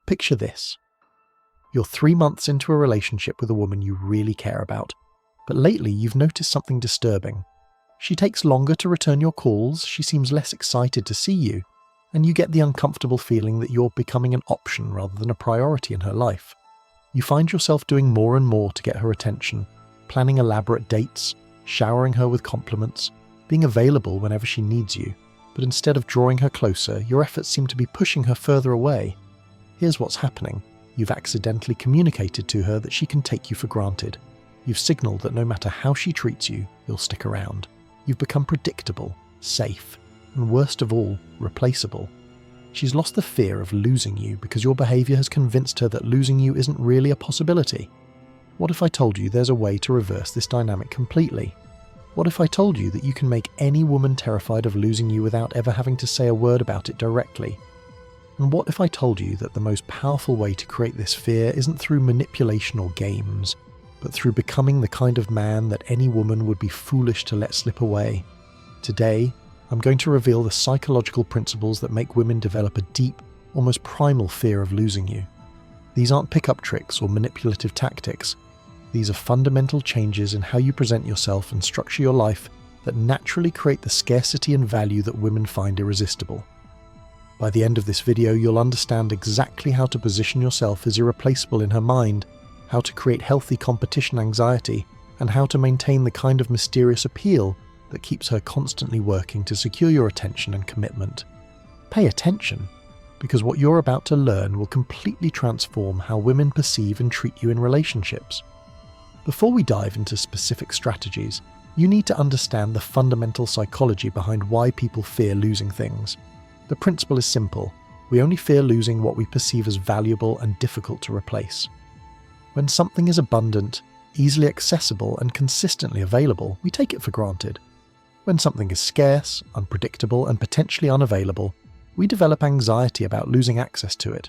Picture this. You're 3 months into a relationship with a woman you really care about, but lately you've noticed something disturbing. She takes longer to return your calls, she seems less excited to see you, and you get the uncomfortable feeling that you're becoming an option rather than a priority in her life. You find yourself doing more and more to get her attention, planning elaborate dates, showering her with compliments, being available whenever she needs you, but instead of drawing her closer, your efforts seem to be pushing her further away. Here's what's happening. You've accidentally communicated to her that she can take you for granted. You've signaled that no matter how she treats you, you'll stick around. You've become predictable, safe, and worst of all, replaceable. She's lost the fear of losing you because your behaviour has convinced her that losing you isn't really a possibility. What if I told you there's a way to reverse this dynamic completely? What if I told you that you can make any woman terrified of losing you without ever having to say a word about it directly? And what if I told you that the most powerful way to create this fear isn't through manipulation or games, but through becoming the kind of man that any woman would be foolish to let slip away? Today, I'm going to reveal the psychological principles that make women develop a deep, almost primal fear of losing you. These aren't pickup tricks or manipulative tactics. These are fundamental changes in how you present yourself and structure your life that naturally create the scarcity and value that women find irresistible. By the end of this video, you'll understand exactly how to position yourself as irreplaceable in her mind, how to create healthy competition anxiety, and how to maintain the kind of mysterious appeal that keeps her constantly working to secure your attention and commitment. Pay attention, because what you're about to learn will completely transform how women perceive and treat you in relationships. Before we dive into specific strategies, you need to understand the fundamental psychology behind why people fear losing things. The principle is simple. We only fear losing what we perceive as valuable and difficult to replace. When something is abundant, easily accessible, and consistently available, we take it for granted. When something is scarce, unpredictable, and potentially unavailable, we develop anxiety about losing access to it.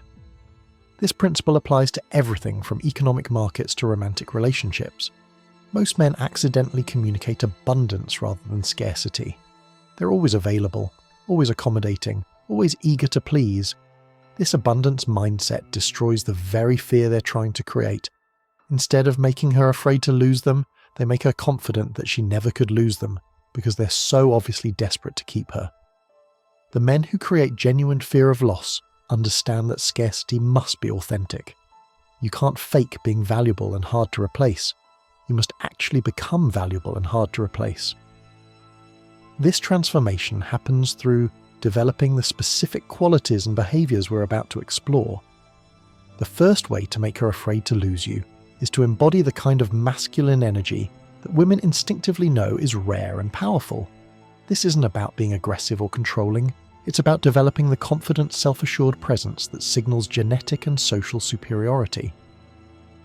This principle applies to everything from economic markets to romantic relationships. Most men accidentally communicate abundance rather than scarcity. They're always available, always accommodating, always eager to please. This abundance mindset destroys the very fear they're trying to create. Instead of making her afraid to lose them, they make her confident that she never could lose them, because they're so obviously desperate to keep her. The men who create genuine fear of loss understand that scarcity must be authentic. You can't fake being valuable and hard to replace. You must actually become valuable and hard to replace. This transformation happens through developing the specific qualities and behaviours we're about to explore. The first way to make her afraid to lose you is to embody the kind of masculine energy that women instinctively know is rare and powerful. This isn't about being aggressive or controlling. It's about developing the confident, self-assured presence that signals genetic and social superiority.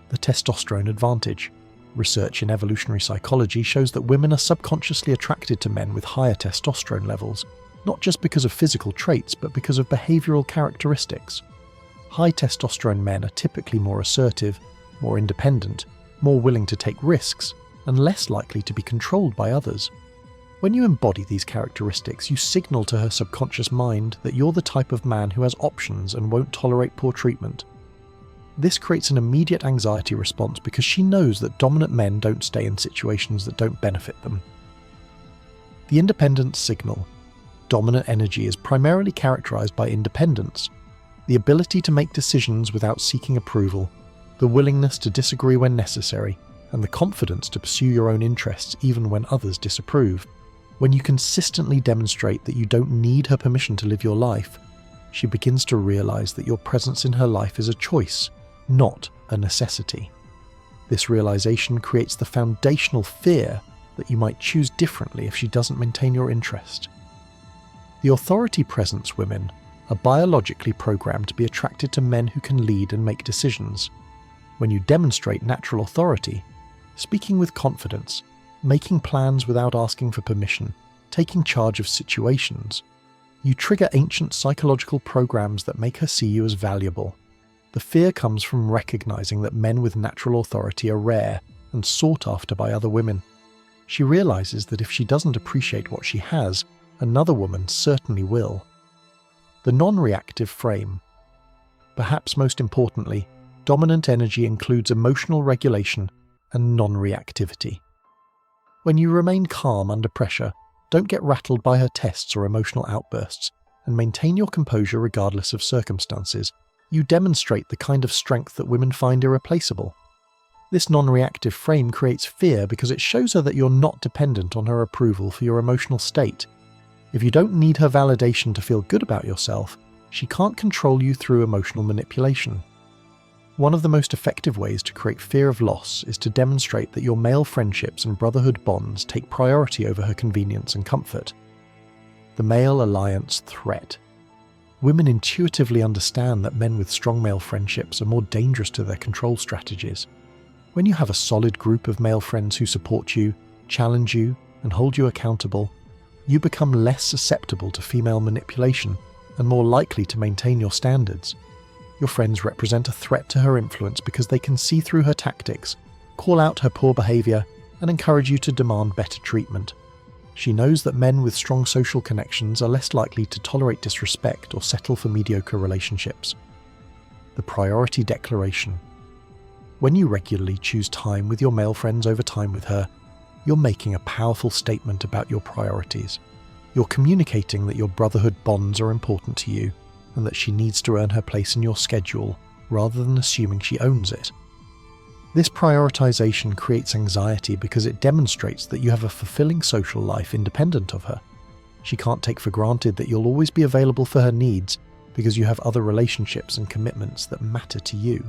The testosterone advantage. Research in evolutionary psychology shows that women are subconsciously attracted to men with higher testosterone levels, not just because of physical traits, but because of behavioural characteristics. High testosterone men are typically more assertive, more independent, more willing to take risks, and less likely to be controlled by others. When you embody these characteristics, you signal to her subconscious mind that you're the type of man who has options and won't tolerate poor treatment. This creates an immediate anxiety response because she knows that dominant men don't stay in situations that don't benefit them. The independence signal. Dominant energy is primarily characterized by independence, the ability to make decisions without seeking approval, the willingness to disagree when necessary, and the confidence to pursue your own interests even when others disapprove. When you consistently demonstrate that you don't need her permission to live your life, she begins to realize that your presence in her life is a choice, not a necessity. This realization creates the foundational fear that you might choose differently if she doesn't maintain your interest. The authority presence women are biologically programmed to be attracted to men who can lead and make decisions. When you demonstrate natural authority, speaking with confidence, making plans without asking for permission, taking charge of situations, you trigger ancient psychological programs that make her see you as valuable. The fear comes from recognizing that men with natural authority are rare and sought after by other women. She realizes that if she doesn't appreciate what she has, another woman certainly will. The non-reactive frame. Perhaps most importantly, dominant energy includes emotional regulation and non-reactivity. When you remain calm under pressure, don't get rattled by her tests or emotional outbursts, and maintain your composure regardless of circumstances, you demonstrate the kind of strength that women find irreplaceable. This non-reactive frame creates fear because it shows her that you're not dependent on her approval for your emotional state. If you don't need her validation to feel good about yourself, she can't control you through emotional manipulation. One of the most effective ways to create fear of loss is to demonstrate that your male friendships and brotherhood bonds take priority over her convenience and comfort. The male alliance threat. Women intuitively understand that men with strong male friendships are more dangerous to their control strategies. When you have a solid group of male friends who support you, challenge you, and hold you accountable, you become less susceptible to female manipulation and more likely to maintain your standards. Your friends represent a threat to her influence because they can see through her tactics, call out her poor behaviour, and encourage you to demand better treatment. She knows that men with strong social connections are less likely to tolerate disrespect or settle for mediocre relationships. The priority declaration. When you regularly choose time with your male friends over time with her, you're making a powerful statement about your priorities. You're communicating that your brotherhood bonds are important to you, and that she needs to earn her place in your schedule rather than assuming she owns it. This prioritization creates anxiety because it demonstrates that you have a fulfilling social life independent of her. She can't take for granted that you'll always be available for her needs because you have other relationships and commitments that matter to you.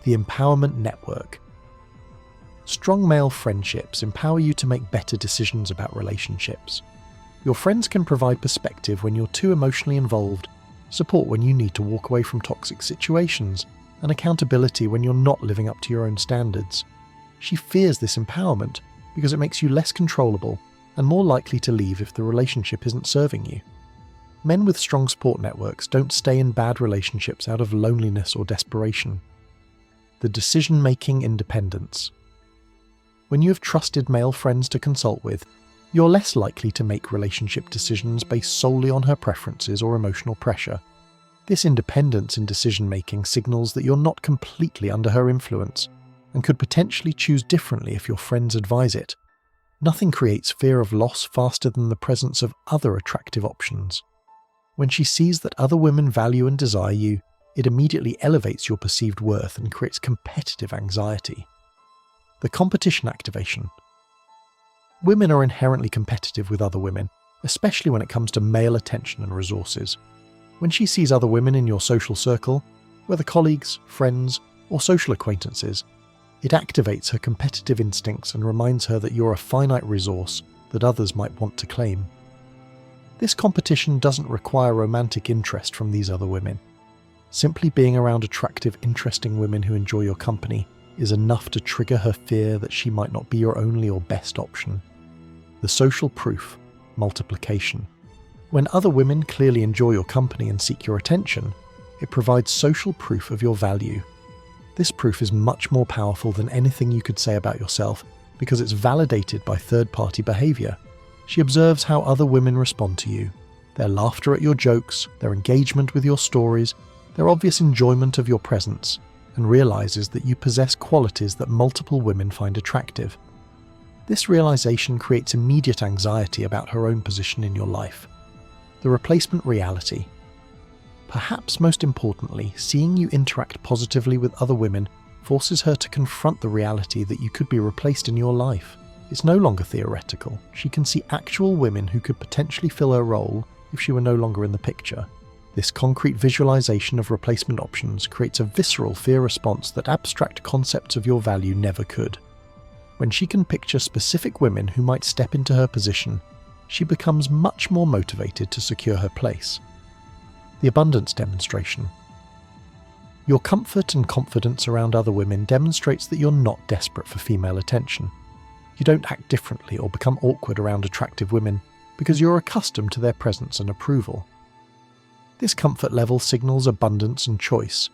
The empowerment network. Strong male friendships empower you to make better decisions about relationships. Your friends can provide perspective when you're too emotionally involved, support when you need to walk away from toxic situations, and accountability when you're not living up to your own standards. She fears this empowerment because it makes you less controllable and more likely to leave if the relationship isn't serving you. Men with strong support networks don't stay in bad relationships out of loneliness or desperation. The decision-making independence. When you have trusted male friends to consult with, you're less likely to make relationship decisions based solely on her preferences or emotional pressure. This independence in decision-making signals that you're not completely under her influence, and could potentially choose differently if your friends advise it. Nothing creates fear of loss faster than the presence of other attractive options. When she sees that other women value and desire you, it immediately elevates your perceived worth and creates competitive anxiety. The competition activation. Women are inherently competitive with other women, especially when it comes to male attention and resources. When she sees other women in your social circle, whether colleagues, friends, or social acquaintances, it activates her competitive instincts and reminds her that you're a finite resource that others might want to claim. This competition doesn't require romantic interest from these other women. Simply being around attractive, interesting women who enjoy your company is enough to trigger her fear that she might not be your only or best option. The social proof, multiplication. When other women clearly enjoy your company and seek your attention, it provides social proof of your value. This proof is much more powerful than anything you could say about yourself because it's validated by third-party behavior. She observes how other women respond to you, their laughter at your jokes, their engagement with your stories, their obvious enjoyment of your presence, and realizes that you possess qualities that multiple women find attractive. This realization creates immediate anxiety about her own position in your life. The replacement reality. Perhaps most importantly, seeing you interact positively with other women forces her to confront the reality that you could be replaced in your life. It's no longer theoretical. She can see actual women who could potentially fill her role if she were no longer in the picture. This concrete visualization of replacement options creates a visceral fear response that abstract concepts of your value never could. When she can picture specific women who might step into her position, she becomes much more motivated to secure her place. The abundance demonstration. Your comfort and confidence around other women demonstrates that you're not desperate for female attention. You don't act differently or become awkward around attractive women because you're accustomed to their presence and approval. This comfort level signals abundance and choice,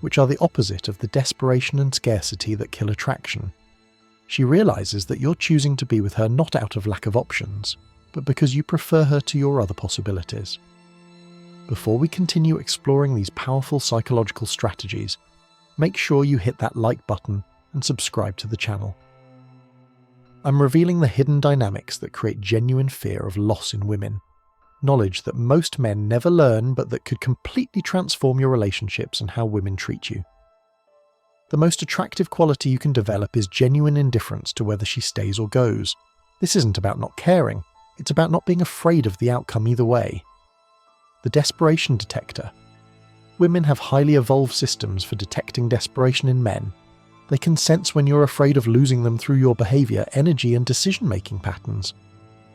which are the opposite of the desperation and scarcity that kill attraction. She realizes that you're choosing to be with her not out of lack of options, but because you prefer her to your other possibilities. Before we continue exploring these powerful psychological strategies, make sure you hit that like button and subscribe to the channel. I'm revealing the hidden dynamics that create genuine fear of loss in women, knowledge that most men never learn but that could completely transform your relationships and how women treat you. The most attractive quality you can develop is genuine indifference to whether she stays or goes. This isn't about not caring, it's about not being afraid of the outcome either way. The desperation detector. Women have highly evolved systems for detecting desperation in men. They can sense when you're afraid of losing them through your behavior, energy, and decision-making patterns.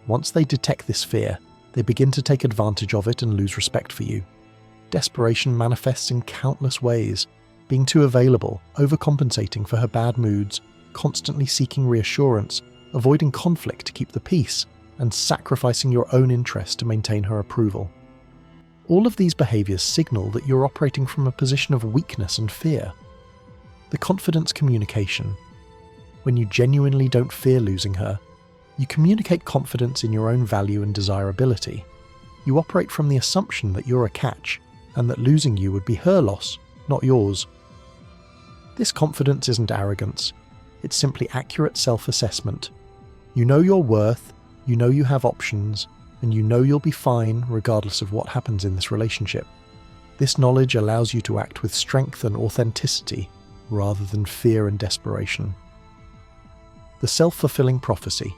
Once they detect this fear, they begin to take advantage of it and lose respect for you. Desperation manifests in countless ways, being too available, overcompensating for her bad moods, constantly seeking reassurance, avoiding conflict to keep the peace, and sacrificing your own interest to maintain her approval. All of these behaviors signal that you're operating from a position of weakness and fear. The confidence communication. When you genuinely don't fear losing her, you communicate confidence in your own value and desirability. You operate from the assumption that you're a catch, and that losing you would be her loss, not yours. This confidence isn't arrogance, it's simply accurate self-assessment. You know your worth, you know you have options, and you know you'll be fine regardless of what happens in this relationship. This knowledge allows you to act with strength and authenticity, rather than fear and desperation. The self-fulfilling prophecy.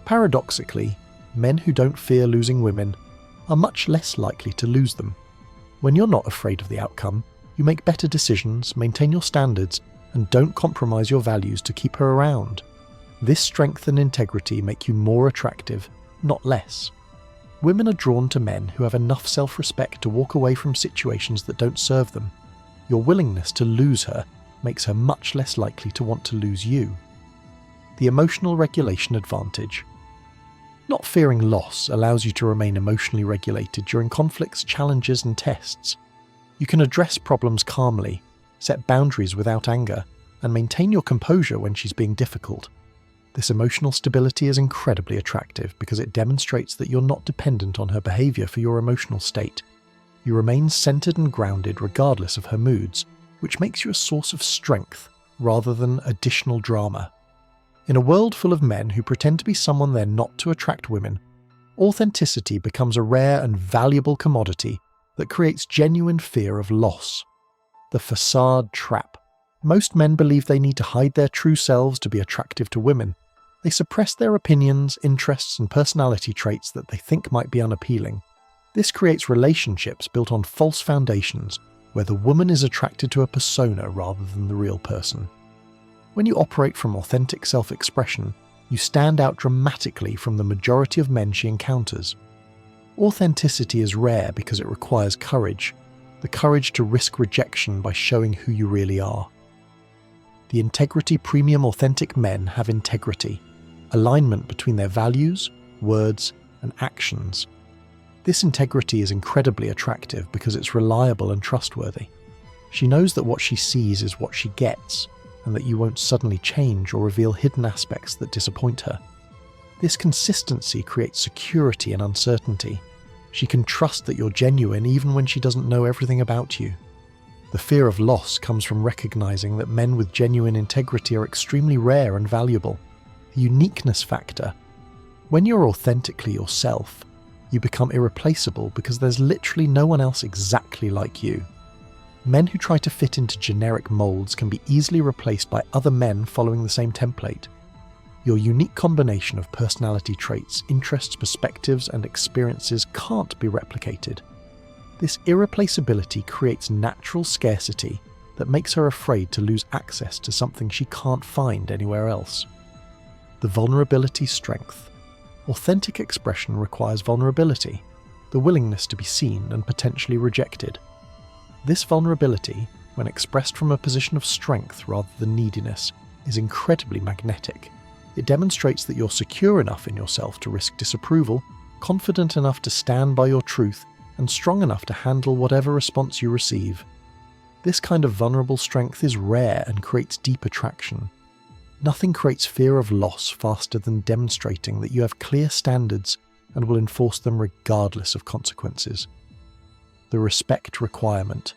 Paradoxically, men who don't fear losing women are much less likely to lose them. When you're not afraid of the outcome, you make better decisions, maintain your standards, and don't compromise your values to keep her around. This strength and integrity make you more attractive, not less. Women are drawn to men who have enough self-respect to walk away from situations that don't serve them. Your willingness to lose her makes her much less likely to want to lose you. The emotional regulation advantage. Not fearing loss allows you to remain emotionally regulated during conflicts, challenges, and tests. You can address problems calmly, set boundaries without anger, and maintain your composure when she's being difficult. This emotional stability is incredibly attractive because it demonstrates that you're not dependent on her behavior for your emotional state. You remain centered and grounded regardless of her moods, which makes you a source of strength rather than additional drama. In a world full of men who pretend to be someone they're not to attract women, authenticity becomes a rare and valuable commodity that creates genuine fear of loss. The facade trap. Most men believe they need to hide their true selves to be attractive to women. They suppress their opinions, interests, and personality traits that they think might be unappealing. This creates relationships built on false foundations, where the woman is attracted to a persona rather than the real person. When you operate from authentic self-expression, you stand out dramatically from the majority of men she encounters. Authenticity is rare because it requires courage, the courage to risk rejection by showing who you really are. The integrity premium authentic men have integrity, alignment between their values, words, and actions. This integrity is incredibly attractive because it's reliable and trustworthy. She knows that what she sees is what she gets, and that you won't suddenly change or reveal hidden aspects that disappoint her. This consistency creates security and uncertainty. She can trust that you're genuine even when she doesn't know everything about you. The fear of loss comes from recognizing that men with genuine integrity are extremely rare and valuable. A uniqueness factor. When you're authentically yourself, you become irreplaceable because there's literally no one else exactly like you. Men who try to fit into generic molds can be easily replaced by other men following the same template. Your unique combination of personality traits, interests, perspectives, and experiences can't be replicated. This irreplaceability creates natural scarcity that makes her afraid to lose access to something she can't find anywhere else. The vulnerability strength. Authentic expression requires vulnerability, the willingness to be seen and potentially rejected. This vulnerability, when expressed from a position of strength rather than neediness, is incredibly magnetic. It demonstrates that you're secure enough in yourself to risk disapproval, confident enough to stand by your truth, and strong enough to handle whatever response you receive. This kind of vulnerable strength is rare and creates deep attraction. Nothing creates fear of loss faster than demonstrating that you have clear standards and will enforce them regardless of consequences. the respect requirement.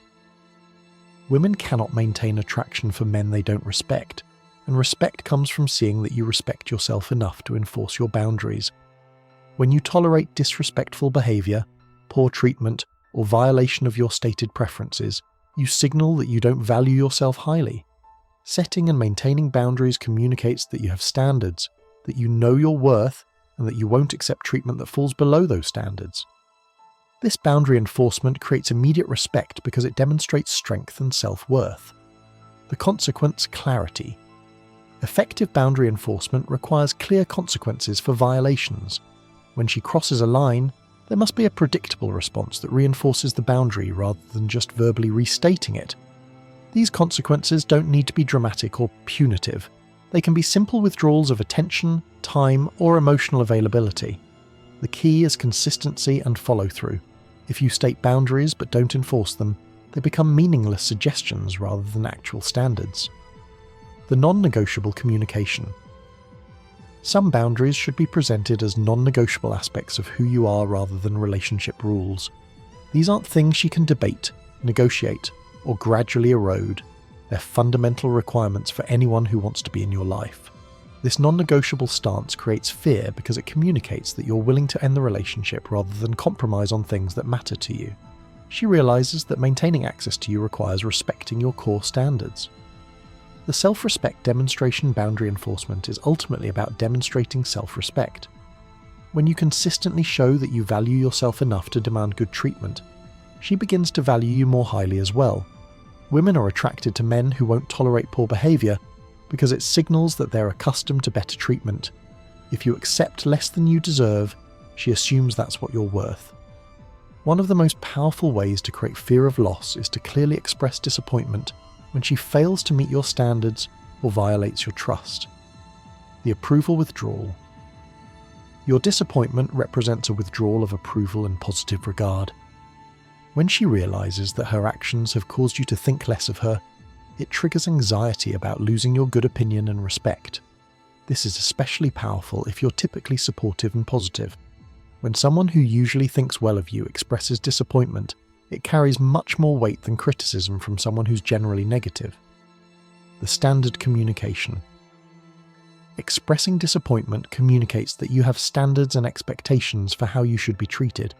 Women cannot maintain attraction for men they don't respect, and respect comes from seeing that you respect yourself enough to enforce your boundaries. When you tolerate disrespectful behavior, poor treatment, or violation of your stated preferences, you signal that you don't value yourself highly. Setting and maintaining boundaries communicates that you have standards, that you know your worth, and that you won't accept treatment that falls below those standards. This boundary enforcement creates immediate respect because it demonstrates strength and self-worth. The consequence: clarity. Effective boundary enforcement requires clear consequences for violations. When she crosses a line, there must be a predictable response that reinforces the boundary rather than just verbally restating it. These consequences don't need to be dramatic or punitive. They can be simple withdrawals of attention, time, or emotional availability. The key is consistency and follow-through. If you state boundaries but don't enforce them, they become meaningless suggestions rather than actual standards. The non-negotiable communication. Some boundaries should be presented as non-negotiable aspects of who you are rather than relationship rules. These aren't things you can debate, negotiate, or gradually erode. They're fundamental requirements for anyone who wants to be in your life. This non-negotiable stance creates fear because it communicates that you're willing to end the relationship rather than compromise on things that matter to you. She realizes that maintaining access to you requires respecting your core standards. The self-respect demonstration boundary enforcement is ultimately about demonstrating self-respect. When you consistently show that you value yourself enough to demand good treatment, she begins to value you more highly as well. Women are attracted to men who won't tolerate poor behavior because it signals that they're accustomed to better treatment. If you accept less than you deserve, she assumes that's what you're worth. One of the most powerful ways to create fear of loss is to clearly express disappointment when she fails to meet your standards or violates your trust. The approval withdrawal. Your disappointment represents a withdrawal of approval and positive regard. When she realizes that her actions have caused you to think less of her, it triggers anxiety about losing your good opinion and respect. This is especially powerful if you're typically supportive and positive. When someone who usually thinks well of you expresses disappointment, it carries much more weight than criticism from someone who's generally negative. The standard communication. Expressing disappointment communicates that you have standards and expectations for how you should be treated.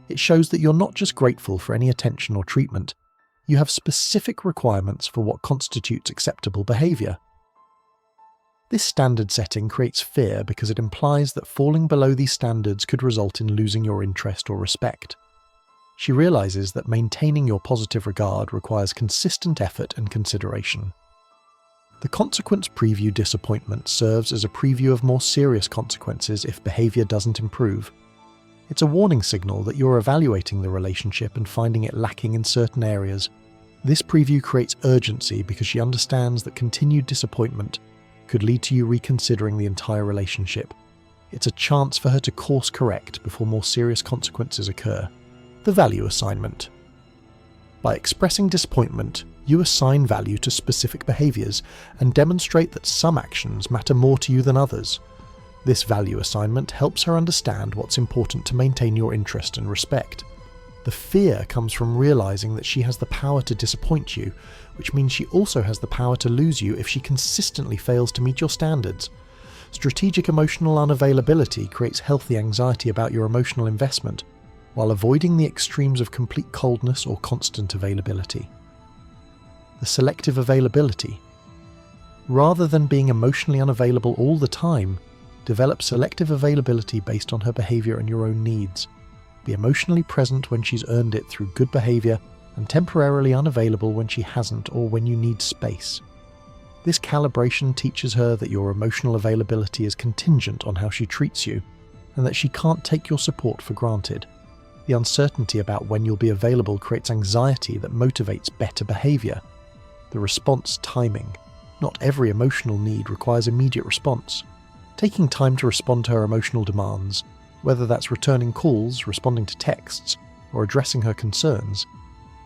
It shows that you're not just grateful for any attention or treatment, you have specific requirements for what constitutes acceptable behavior. This standard setting creates fear because it implies that falling below these standards could result in losing your interest or respect. She realizes that maintaining your positive regard requires consistent effort and consideration. The consequence preview disappointment serves as a preview of more serious consequences if behavior doesn't improve. It's a warning signal that you're evaluating the relationship and finding it lacking in certain areas. This preview creates urgency because she understands that continued disappointment could lead to you reconsidering the entire relationship. It's a chance for her to course correct before more serious consequences occur. The value assignment. By expressing disappointment, you assign value to specific behaviors and demonstrate that some actions matter more to you than others. This value assignment helps her understand what's important to maintain your interest and respect. The fear comes from realizing that she has the power to disappoint you, which means she also has the power to lose you if she consistently fails to meet your standards. Strategic emotional unavailability creates healthy anxiety about your emotional investment, while avoiding the extremes of complete coldness or constant availability. The selective availability. Rather than being emotionally unavailable all the time, develop selective availability based on her behavior and your own needs. Be emotionally present when she's earned it through good behavior and temporarily unavailable when she hasn't or when you need space. This calibration teaches her that your emotional availability is contingent on how she treats you and that she can't take your support for granted. The uncertainty about when you'll be available creates anxiety that motivates better behavior. The response timing. Not every emotional need requires immediate response. Taking time to respond to her emotional demands, whether that's returning calls, responding to texts, or addressing her concerns,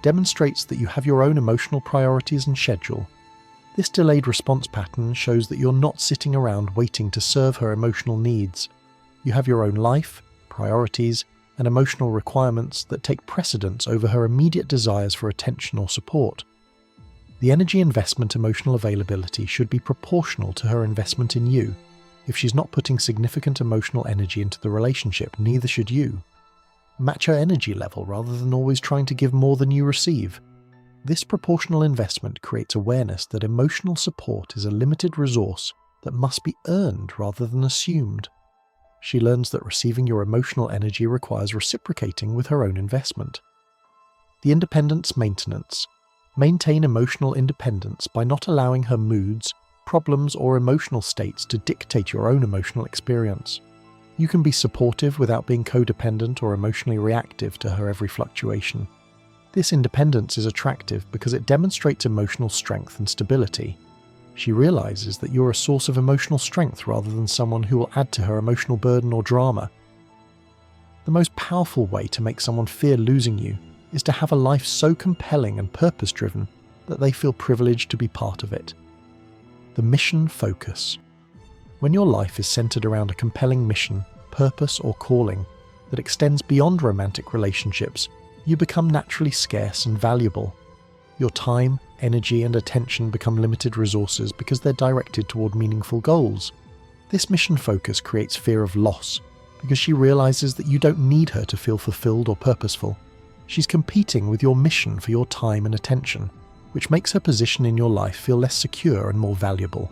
demonstrates that you have your own emotional priorities and schedule. This delayed response pattern shows that you're not sitting around waiting to serve her emotional needs. You have your own life, priorities, and emotional requirements that take precedence over her immediate desires for attention or support. The energy investment emotional availability should be proportional to her investment in you. If she's not putting significant emotional energy into the relationship, neither should you. Match her energy level rather than always trying to give more than you receive. This proportional investment creates awareness that emotional support is a limited resource that must be earned rather than assumed. She learns that receiving your emotional energy requires reciprocating with her own investment. The independence maintenance. Maintain emotional independence by not allowing her moods, problems, or emotional states to dictate your own emotional experience. You can be supportive without being codependent or emotionally reactive to her every fluctuation. This independence is attractive because it demonstrates emotional strength and stability. She realizes that you're a source of emotional strength rather than someone who will add to her emotional burden or drama. The most powerful way to make someone fear losing you is to have a life so compelling and purpose-driven that they feel privileged to be part of it. The mission focus. When your life is centered around a compelling mission, purpose, or calling that extends beyond romantic relationships, you become naturally scarce and valuable. Your time, energy, and attention become limited resources because they're directed toward meaningful goals. This mission focus creates fear of loss because she realizes that you don't need her to feel fulfilled or purposeful. She's competing with your mission for your time and attention, which makes her position in your life feel less secure and more valuable.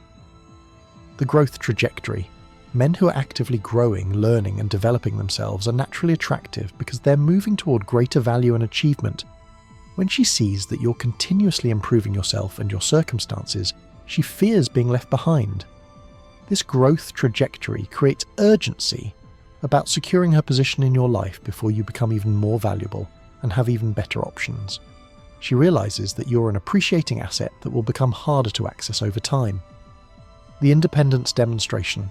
The growth trajectory. Men who are actively growing, learning, and developing themselves are naturally attractive because they're moving toward greater value and achievement. When she sees that you're continuously improving yourself and your circumstances, she fears being left behind. This growth trajectory creates urgency about securing her position in your life before you become even more valuable and have even better options. She realizes that you're an appreciating asset that will become harder to access over time. The independence demonstration.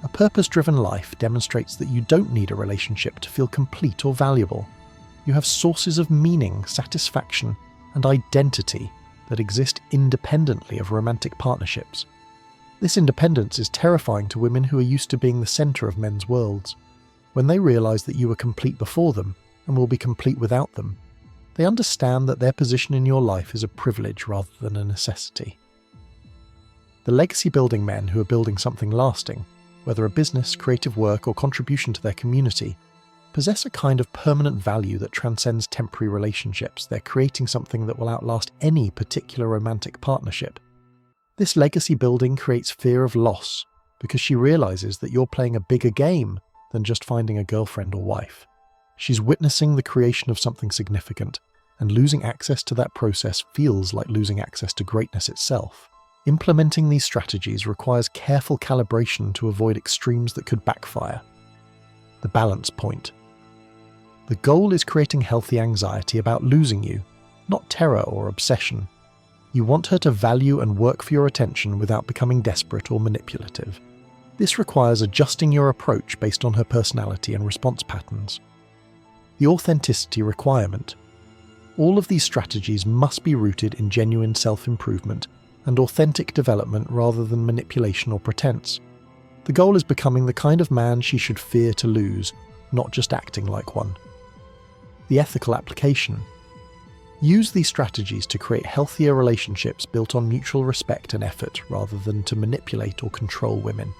A purpose-driven life demonstrates that you don't need a relationship to feel complete or valuable. You have sources of meaning, satisfaction, and identity that exist independently of romantic partnerships. This independence is terrifying to women who are used to being the center of men's worlds. When they realize that you were complete before them and will be complete without them, they understand that their position in your life is a privilege rather than a necessity. The legacy-building men who are building something lasting, whether a business, creative work, or contribution to their community, possess a kind of permanent value that transcends temporary relationships. They're creating something that will outlast any particular romantic partnership. This legacy building creates fear of loss because she realizes that you're playing a bigger game than just finding a girlfriend or wife. She's witnessing the creation of something significant, and losing access to that process feels like losing access to greatness itself. Implementing these strategies requires careful calibration to avoid extremes that could backfire. The balance point. The goal is creating healthy anxiety about losing you, not terror or obsession. You want her to value and work for your attention without becoming desperate or manipulative. This requires adjusting your approach based on her personality and response patterns. The authenticity requirement. All of these strategies must be rooted in genuine self-improvement and authentic development rather than manipulation or pretense. The goal is becoming the kind of man she should fear to lose, not just acting like one. The ethical application. Use these strategies to create healthier relationships built on mutual respect and effort rather than to manipulate or control women.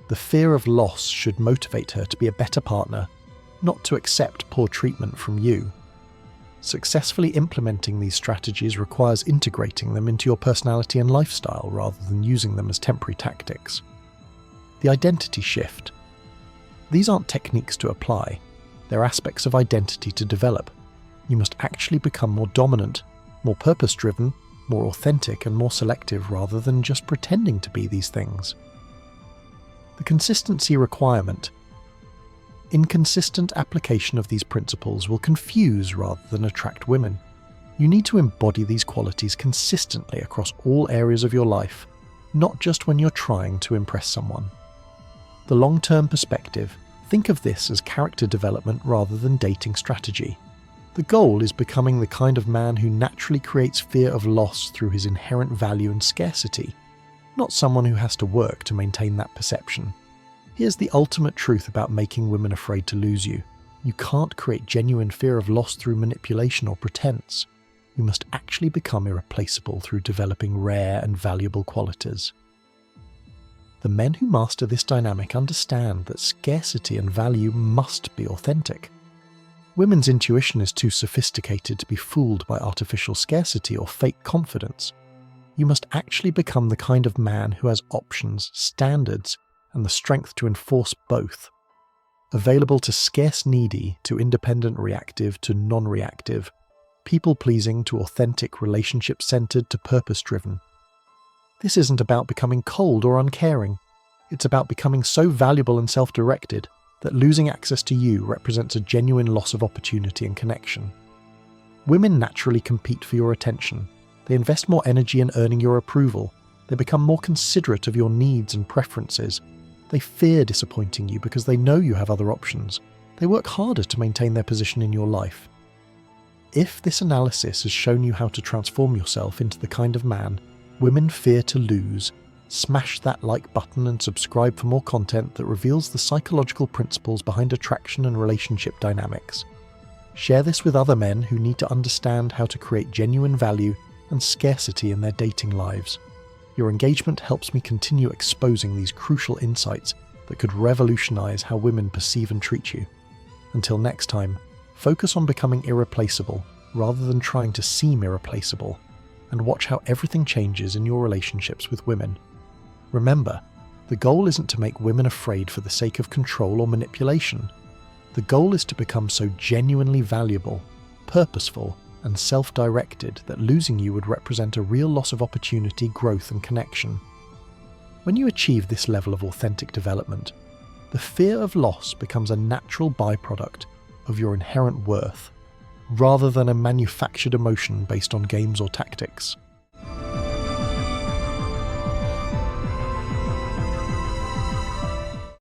The fear of loss should motivate her to be a better partner, not to accept poor treatment from you. Successfully implementing these strategies requires integrating them into your personality and lifestyle rather than using them as temporary tactics. The identity shift. These aren't techniques to apply, they're aspects of identity to develop. You must actually become more dominant, more purpose-driven, more authentic, and more selective rather than just pretending to be these things. The consistency requirement. Inconsistent application of these principles will confuse rather than attract women. You need to embody these qualities consistently across all areas of your life, not just when you're trying to impress someone. The long-term perspective. Think of this as character development rather than dating strategy. The goal is becoming the kind of man who naturally creates fear of loss through his inherent value and scarcity, not someone who has to work to maintain that perception. Here's the ultimate truth about making women afraid to lose you. You can't create genuine fear of loss through manipulation or pretense. You must actually become irreplaceable through developing rare and valuable qualities. The men who master this dynamic understand that scarcity and value must be authentic. Women's intuition is too sophisticated to be fooled by artificial scarcity or fake confidence. You must actually become the kind of man who has options, standards, and the strength to enforce both. Available to scarce needy, to independent reactive, to non-reactive, people-pleasing to authentic, relationship-centered to purpose-driven. This isn't about becoming cold or uncaring. It's about becoming so valuable and self-directed that losing access to you represents a genuine loss of opportunity and connection. Women naturally compete for your attention. They invest more energy in earning your approval. They become more considerate of your needs and preferences. They fear disappointing you because they know you have other options. They work harder to maintain their position in your life. If this analysis has shown you how to transform yourself into the kind of man women fear to lose, smash that like button and subscribe for more content that reveals the psychological principles behind attraction and relationship dynamics. Share this with other men who need to understand how to create genuine value and scarcity in their dating lives. Your engagement helps me continue exposing these crucial insights that could revolutionize how women perceive and treat you. Until next time, focus on becoming irreplaceable rather than trying to seem irreplaceable, and watch how everything changes in your relationships with women. Remember, the goal isn't to make women afraid for the sake of control or manipulation. The goal is to become so genuinely valuable, purposeful, and self-directed that losing you would represent a real loss of opportunity, growth, and connection. When you achieve this level of authentic development, the fear of loss becomes a natural byproduct of your inherent worth, rather than a manufactured emotion based on games or tactics.